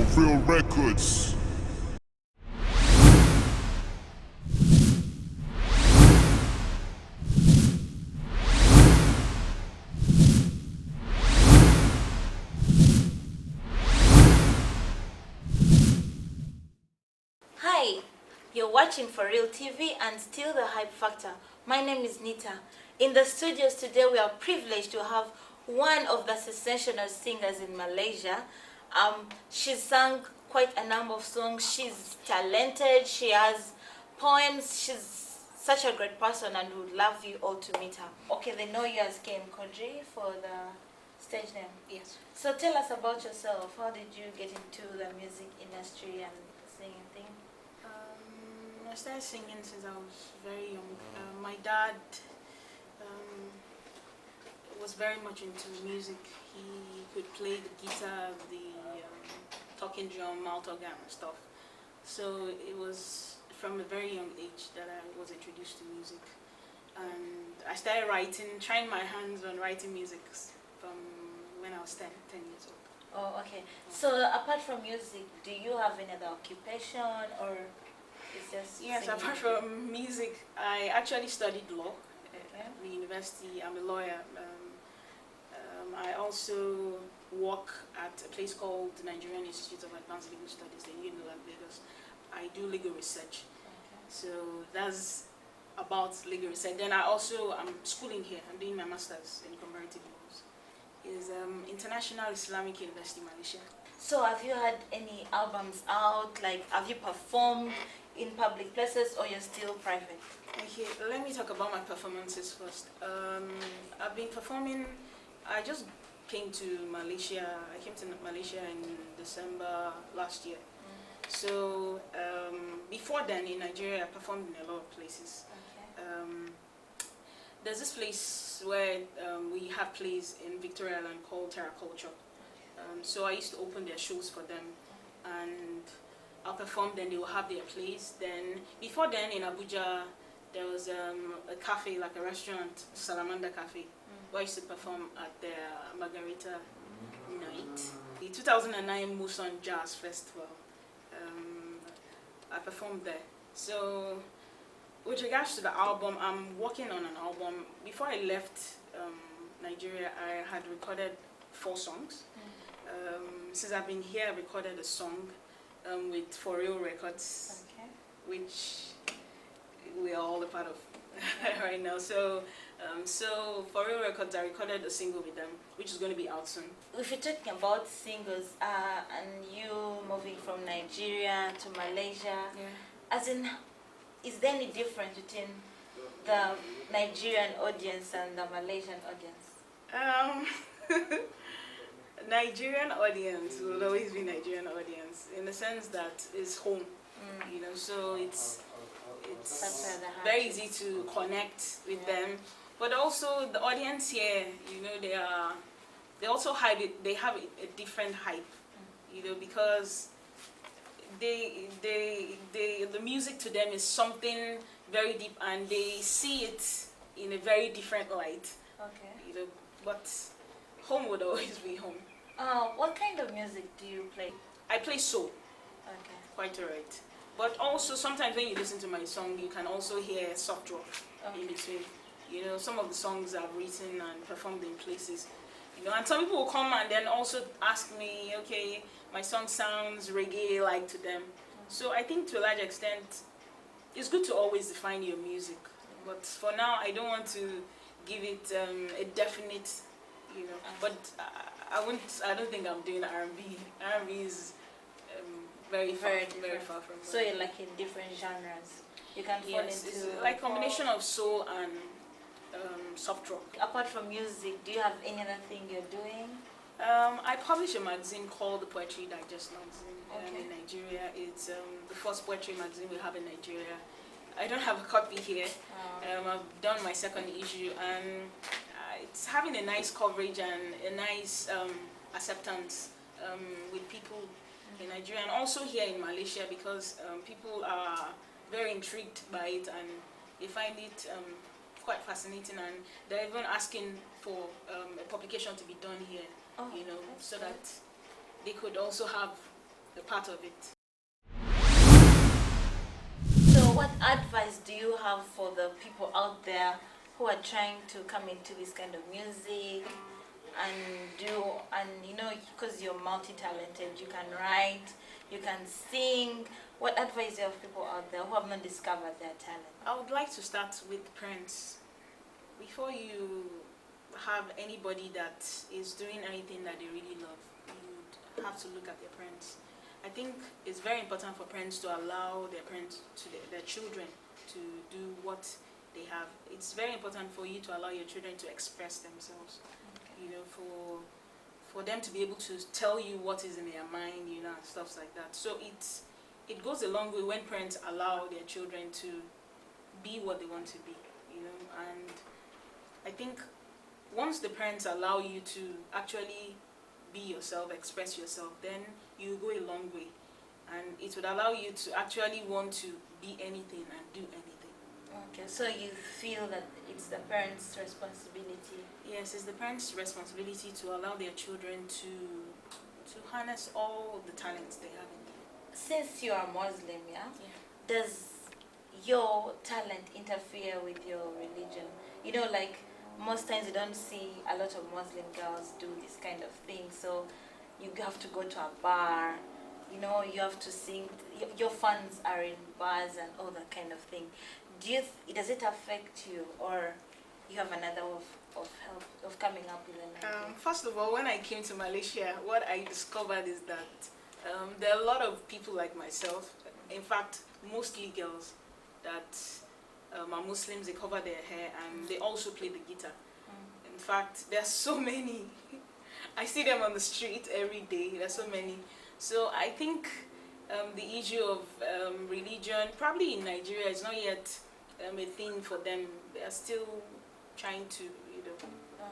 for real records. Hi, you're watching For Real TV and Still the Hype Factor. My name is Nita. In the studios today, we are privileged to have one of the sensational singers in Malaysia. She's sung quite a number of songs. She's talented. She has poems. She's such a great person, and we would love you all to meet her. Okay, they know you as Quadri for the stage name. Yes. So tell us about yourself. How did you get into the music industry and singing thing? I started singing since I was very young. My dad was very much into music. He could play the guitar, the talking drum, mouth organ and stuff. So it was from a very young age that I was introduced to music. And I started writing, trying my hands on writing music from when I was 10 years old. Oh, okay. So apart from music, do you have any other occupation or is just Yes, singing? apart from music, I actually studied law Okay. at the university. I'm a lawyer. I also work at a place called the Nigerian Institute of Advanced Legal Studies, the UNILAG Lagos. I do legal research. Okay. So that's about legal research. Then I'm schooling here. I'm doing my master's in comparative laws. It's International Islamic University, Malaysia. So have you had any albums out? Like, have you performed in public places or you're still private? Okay, let me talk about my performances first. I've been performing. I just came to Malaysia. I came to Malaysia in December last year. So before then in Nigeria, I performed in a lot of places. Okay. There's this place where we have plays in Victoria Island called Terra Culture. So I used to open their shows for them, and I'll perform. Then they will have their plays. Then before then in Abuja, there was a cafe, like a restaurant, Salamander Cafe, where I used to perform at their Margarita night. The 2009 Muson Jazz Festival, I performed there. So with regards to the album, I'm working on an album. Before I left Nigeria, I had recorded 4 songs. Since I've been here, I recorded a song with For Real Records, Okay. which we are all a part of right now. So For Real Records, I recorded a single with them, which is going to be out soon. If you're talking about singles and you moving from Nigeria to Malaysia, as in, is there any difference between the Nigerian audience and the Malaysian audience? Nigerian audience will always be Nigerian audience in the sense that it's home, so it's That's where the heart very is. easy to connect with them. But also the audience here, they also have it. They have a different hype, because the music to them is something very deep, and they see it in a very different light. Okay. But home would always be home. What kind of music do you play? I play soul, Okay. quite alright. But also sometimes when you listen to my song, you can also hear soft rock in between. Some of the songs I've written and performed in places. And some people will come and then also ask me, okay, my song sounds reggae-like to them. So I think to a large extent, it's good to always define your music. But for now, I don't want to give it a definite, But I don't think I'm doing R&B. R&B is very far from So that. you're like in different genres. You can fall Yes, it's into like a combination of soul and soft rock. Apart from music, do you have any other thing you're doing? I publish a magazine called the Poetry Digest magazine Okay. in Nigeria. It's the first poetry magazine we have in Nigeria. I don't have a copy here. I've done my second issue, and it's having a nice coverage and a nice acceptance with people in Nigeria and also here in Malaysia, because people are very intrigued by it and they find it quite fascinating, and they're even asking for a publication to be done here, Oh, so that's that they could also have a part of it. So what advice do you have for the people out there who are trying to come into this kind of music and because you're multi-talented, you can write, you can sing. What advice do you have people out there who have not discovered their talent? I would like to start with parents. Before you have anybody that is doing anything that they really love, you have to look at their parents. I think it's very important for parents to allow their parents to their children to do what they have. It's very important for you to allow your children to express themselves. Okay. For them to be able to tell you what is in their mind, and stuff like that. So it goes a long way when parents allow their children to be what they want to be, and I think once the parents allow you to actually be yourself, express yourself, then you go a long way, and it would allow you to actually want to be anything and do anything. Okay, so you feel that it's the parents' responsibility? Yes, it's the parents' responsibility to allow their children to harness all the talents they have in them. Since you are Muslim, does your talent interfere with your religion? Like most times you don't see a lot of Muslim girls do this kind of thing, so you have to go to a bar, you have to sing, your fans are in bars and all that kind of thing. Does it affect you, or you have another of help of coming up with another? First of all, when I came to Malaysia, what I discovered is that there are a lot of people like myself, in fact mostly girls, that are Muslims. They cover their hair and they also play the guitar. In fact, there are so many. I see them on the street every day. There are so many. So I think the issue of religion, probably in Nigeria, is not yet a thing for them. They are still trying to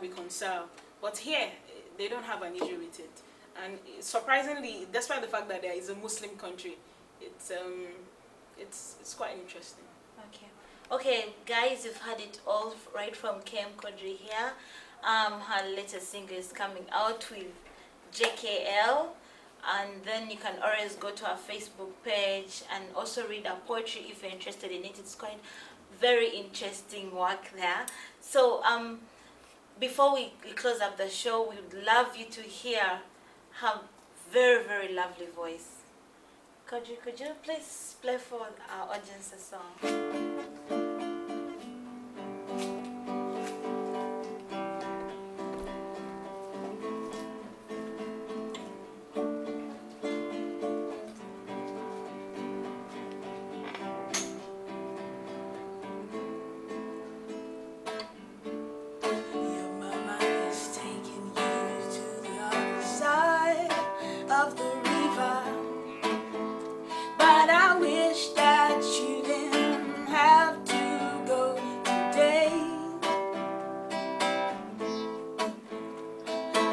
reconcile. But here, they don't have an issue with it. And surprisingly, despite the fact that there is a Muslim country, it's quite interesting. Okay, guys, you've heard it all right from Quadri here. Her latest single is coming out with JKL, and then you can always go to our Facebook page and also read our poetry if you're interested in it. It's quite very interesting work there. So before we close up the show, we would love you to hear her very, very lovely voice. Could you please play for our audience a song?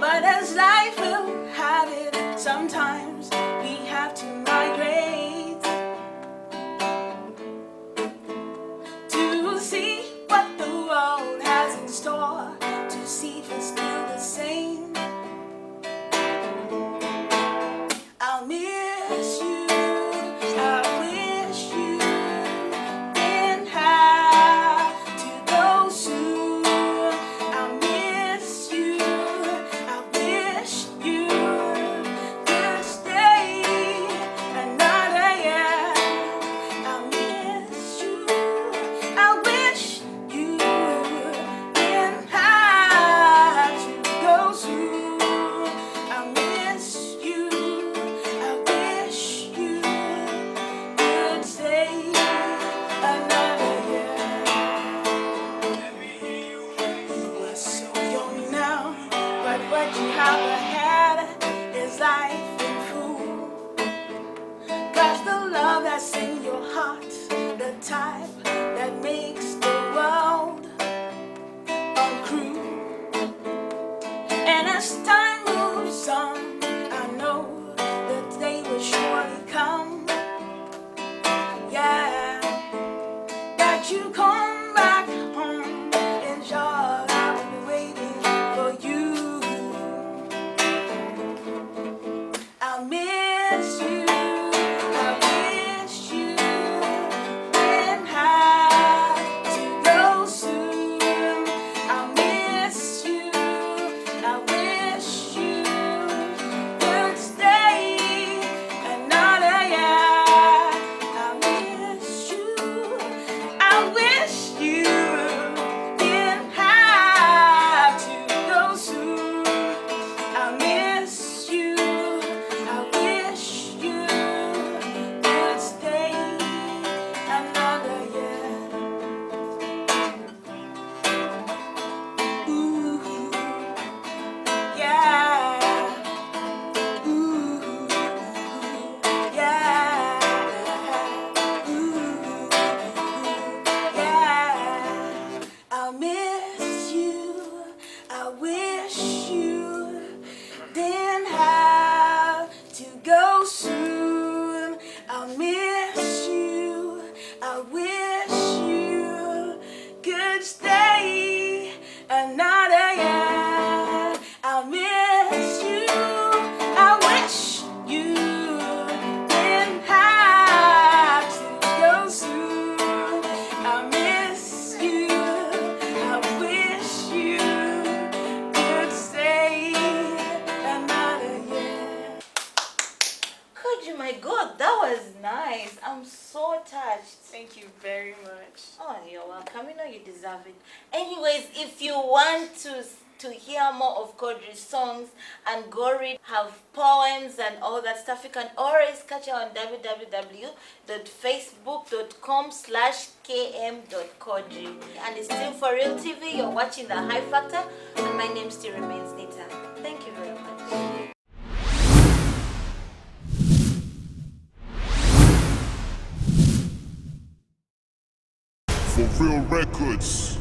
But as life will have it, sometimes we have to migrate to see what the world has in store, to see if it's still the same. I'll miss you. I wish you didn't have to go soon. I'll miss you. I wish you could stay another year. I'll miss you. I wish you didn't have to go soon. I'll miss you. I wish you could stay another year. We're so young now, but what you have ahead is life in full. 'Cause the love that's in your heart, the type that makes the world uncruel. And as time moves on, I know the day will surely come. Yeah, that you come back home, and sure I'll be waiting for you. I'll miss you. Quadri, my God, that was nice. I'm so touched. Thank you very much. Oh, you're welcome. You know you deserve it. Anyways, if you want to hear more of Quadri's songs and Gori have poems and all that stuff, you can always catch her on www.facebook.com/km.quadri. And it's still for real TV. You're watching the Hype Factor, and my name still remains Nita. Thank you very much. For real records.